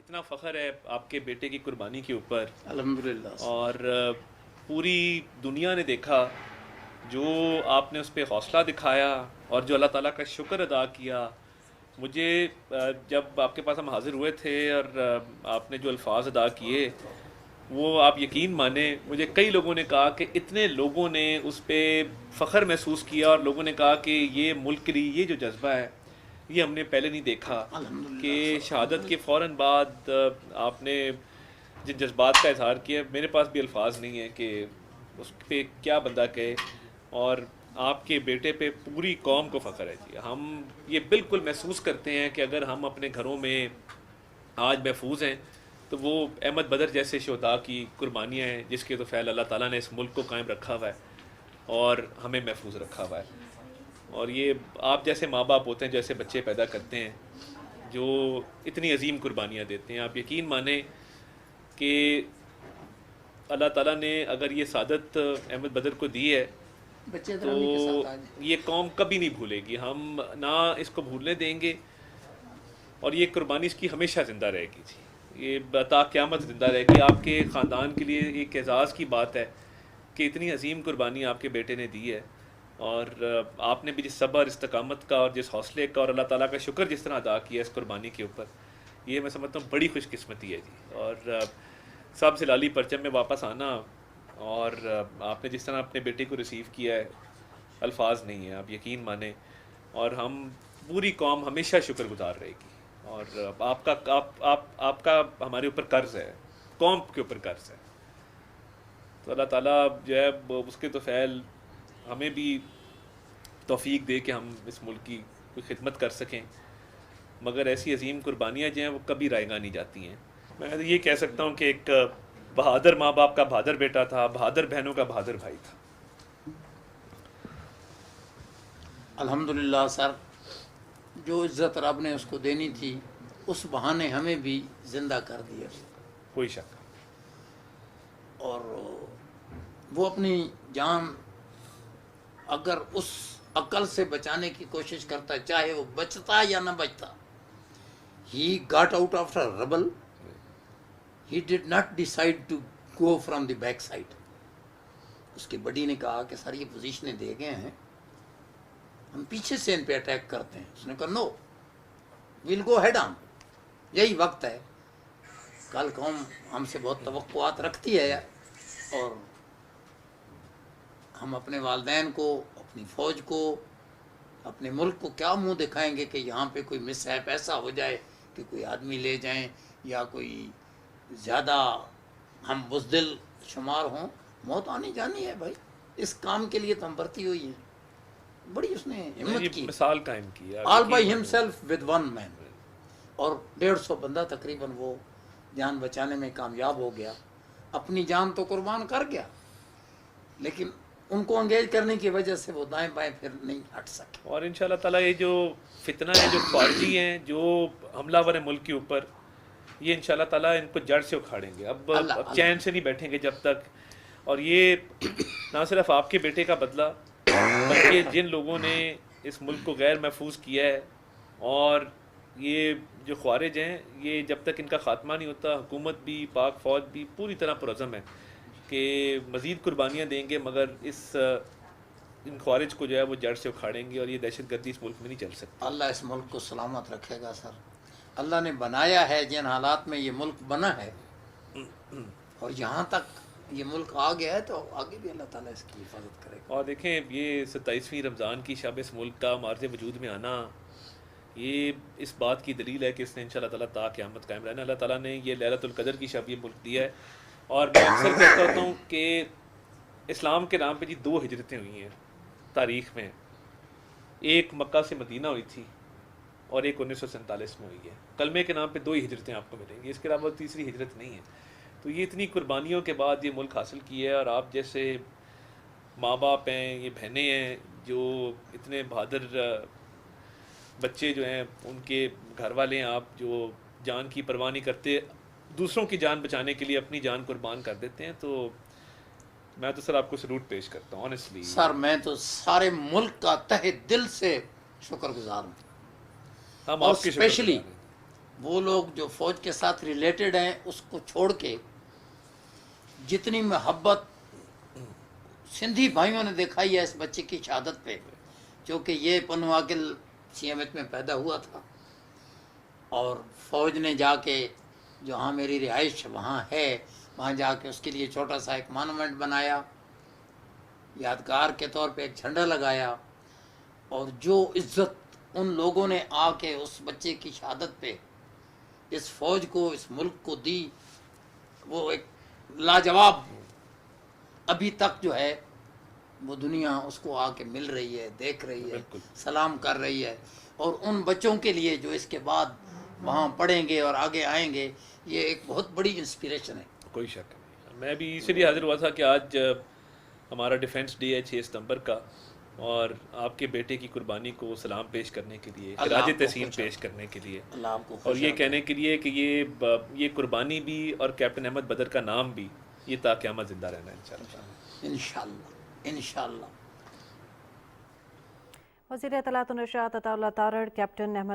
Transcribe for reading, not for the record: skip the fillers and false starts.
اتنا فخر ہے آپ کے بیٹے کی قربانی کے اوپر، الحمدللہ اور پوری دنیا نے دیکھا جو آپ نے اس پہ حوصلہ دکھایا اور جو اللہ تعالیٰ کا شکر ادا کیا۔ مجھے جب آپ کے پاس ہم حاضر ہوئے تھے اور آپ نے جو الفاظ ادا کیے وہ آپ یقین مانیں، مجھے کئی لوگوں نے کہا کہ اتنے لوگوں نے اس پہ فخر محسوس کیا، اور لوگوں نے کہا کہ یہ ملک کے لیے یہ جو جذبہ ہے یہ ہم نے پہلے نہیں دیکھا، کہ الحمدللہ سر شہادت کے الحمدللہ فوراً بعد آپ نے جن جذبات کا اظہار کیا، میرے پاس بھی الفاظ نہیں ہیں کہ اس پہ کیا بندہ کہے۔ اور آپ کے بیٹے پہ پوری قوم کو فخر ہے جی۔ ہم یہ بالکل محسوس کرتے ہیں کہ اگر ہم اپنے گھروں میں آج محفوظ ہیں تو وہ احمد بدر جیسے شہداء کی قربانیاں ہیں جس کے تو فعل اللہ تعالیٰ نے اس ملک کو قائم رکھا ہوا ہے اور ہمیں محفوظ رکھا ہوا ہے۔ اور یہ آپ جیسے ماں باپ ہوتے ہیں، جیسے بچے پیدا کرتے ہیں جو اتنی عظیم قربانیاں دیتے ہیں، آپ یقین مانیں کہ اللہ تعالیٰ نے اگر یہ سعادت احمد بدر کو دی ہے بچے تو درامی کے ساتھ آج یہ قوم کبھی نہیں بھولے گی، ہم نہ اس کو بھولنے دیں گے، اور یہ قربانی اس کی ہمیشہ زندہ رہے گی جی، یہ تا قیامت زندہ رہے گی۔ آپ کے خاندان کے لیے ایک اعزاز کی بات ہے کہ اتنی عظیم قربانی آپ کے بیٹے نے دی ہے، اور آپ نے بھی جس صبر، استقامت کا اور جس حوصلے کا اور اللہ تعالیٰ کا شکر جس طرح ادا کیا اس قربانی کے اوپر، یہ میں سمجھتا ہوں بڑی خوش قسمتی ہے جی۔ اور سب سے لالی پرچم میں واپس آنا، اور آپ نے جس طرح اپنے بیٹے کو ریسیو کیا ہے، الفاظ نہیں ہیں، آپ یقین مانیں، اور ہم پوری قوم ہمیشہ شکر گزار رہے گی۔ اور آپ کا ہمارے اوپر قرض ہے، قوم کے اوپر قرض ہے، تو اللہ تعالیٰ جو ہے اس کے تو فعل ہمیں بھی توفیق دے کہ ہم اس ملک کی کوئی خدمت کر سکیں، مگر ایسی عظیم قربانیاں جو ہیں وہ کبھی رائیگاں نہیں جاتی ہیں۔ میں یہ کہہ سکتا ہوں کہ ایک بہادر ماں باپ کا بہادر بیٹا تھا، بہادر بہنوں کا بہادر بھائی تھا۔ الحمدللہ سر، جو عزت رب نے اس کو دینی تھی اس بہانے ہمیں بھی زندہ کر دیا، کوئی شک۔ اور وہ اپنی جان اگر اس عقل سے بچانے کی کوشش کرتا، چاہے وہ بچتا یا نہ بچتا، he got out after rubble, he did not decide to go from the back side. اس کے بڈی نے کہا کہ سر یہ پوزیشنیں دے گئے ہیں، ہم پیچھے سے ان پہ اٹیک کرتے ہیں۔ اس نے کہا نو، ویل گو ہیڈ آن، یہی وقت ہے۔ کل قوم ہم سے بہت توقعات رکھتی ہے، اور ہم اپنے والدین کو، اپنی فوج کو، اپنے ملک کو کیا منہ دکھائیں گے کہ یہاں پہ کوئی مس ہیپ ایسا ہو جائے کہ کوئی آدمی لے جائیں یا کوئی زیادہ ہم بزدل شمار ہوں۔ موت آنی جانی ہے بھائی، اس کام کے لیے تو ہم بھرتی ہوئی ہیں۔ بڑی اس نے ہمت کی، مثال قائم کی، آل بائی ہم سیلف ود ون مین، اور 150 بندہ تقریباً وہ جان بچانے میں کامیاب ہو گیا۔ اپنی جان تو قربان کر گیا، لیکن ان کو انگیج کرنے کی وجہ سے وہ دائیں بائیں پھر نہیں ہٹ سکے۔ اور ان شاء اللہ تعالیٰ یہ جو فتنہ ہے، جو خارجی ہیں، جو حملہ ور ہیں ملک کے اوپر، یہ ان شاء اللہ تعالیٰ ان کو جڑ سے اکھاڑیں گے۔ اب اللہ چین سے نہیں بیٹھیں گے جب تک۔ اور یہ نہ صرف آپ کے بیٹے کا بدلہ، بلکہ جن لوگوں نے اس ملک کو غیر محفوظ کیا ہے، اور یہ جو خوارج ہیں، یہ جب تک ان کا خاتمہ نہیں ہوتا، حکومت بھی، پاک فوج بھی پوری طرح پرعزم ہے کہ مزید قربانیاں دیں گے، مگر ان خوارج کو جو ہے وہ جڑ سے اکھاڑیں گے، اور یہ دہشت گردی اس ملک میں نہیں چل سکتی۔ اللہ اس ملک کو سلامت رکھے گا سر۔ اللہ نے بنایا ہے، جن حالات میں یہ ملک بنا ہے، اور یہاں تک یہ ملک آ گیا ہے، تو آگے بھی اللہ تعالیٰ اس کی حفاظت کرے گا۔ اور دیکھیں، یہ 27ویں رمضان کی شب اس ملک کا معرض وجود میں آنا، یہ اس بات کی دلیل ہے کہ اس نے ان شاء اللہ تعالیٰ تا قیامت قائم رہنا۔ اللہ تعالیٰ نے یہ لیلۃ القدر کی شب یہ ملک دیا ہے، اور میں اکثر کہتا ہوتا ہوں کہ اسلام کے نام پہ جی 2 ہجرتیں ہوئی ہیں تاریخ میں، ایک مکہ سے مدینہ ہوئی تھی، اور ایک 1947 میں ہوئی ہے۔ کلمے کے نام پہ 2 ہی ہجرتیں آپ کو ملیں گی، اس کے علاوہ تیسری ہجرت نہیں ہے۔ تو یہ اتنی قربانیوں کے بعد یہ ملک حاصل کیا ہے، اور آپ جیسے ماں باپ ہیں، یہ بہنیں ہیں، جو اتنے بہادر بچے جو ہیں، ان کے گھر والے ہیں، آپ جو جان کی پرواہ نہیں کرتے، دوسروں کی جان بچانے کے لیے اپنی جان قربان کر دیتے ہیں، تو میں تو سر آپ کو سلوٹ پیش کرتا ہوں آنیسٹلی۔ سر میں تو سارے ملک کا تہ دل سے شکر گزار ہوں، ہم اور آپ کے شکر اسپیشلی گزار ہیں۔ وہ لوگ جو فوج کے ساتھ ریلیٹڈ ہیں اس کو چھوڑ کے جتنی محبت سندھی بھائیوں نے دکھائی ہے اس بچے کی شہادت پہ، چونکہ یہ Pano Aqil C M H میں پیدا ہوا تھا اور فوج نے جا کے جہاں میری رہائش وہاں ہے وہاں جا کے اس کے لیے چھوٹا سا ایک مانومنٹ بنایا، یادگار کے طور پہ ایک جھنڈا لگایا، اور جو عزت ان لوگوں نے آ کے اس بچے کی شہادت پہ اس فوج کو اس ملک کو دی، وہ ایک لاجواب ابھی تک جو ہے وہ دنیا اس کو آ کے مل رہی ہے، دیکھ رہی ہے، بالکل سلام کر رہی ہے، اور ان بچوں کے لیے جو اس کے بعد وہاں پڑھیں گے اور آگے آئیں گے یہ ایک بہت بڑی انسپریشن ہے۔ کوئی شک نہیں۔ میں بھی اسی لیے حاضر ہوا تھا کہ آج ہمارا ڈیفنس ڈے ہے 6 ستمبر کا، اور آپ کے بیٹے کی قربانی کو سلام پیش کرنے کے لیے، اللہ خراج آپ کو تحسین خوش پیش رکھے۔ کرنے کے لیے، اللہ آپ کو اور خوش یہ رکھے۔ کہنے کے لیے کہ یہ قربانی بھی اور کیپٹن احمد بدر کا نام بھی یہ تا قیامت زندہ رہنا ہے انشاءاللہ۔ انشاءاللہ انشاءاللہ۔ وزیر اطلاعات و نشریات عطا اللہ تارڑ کیپٹن احمد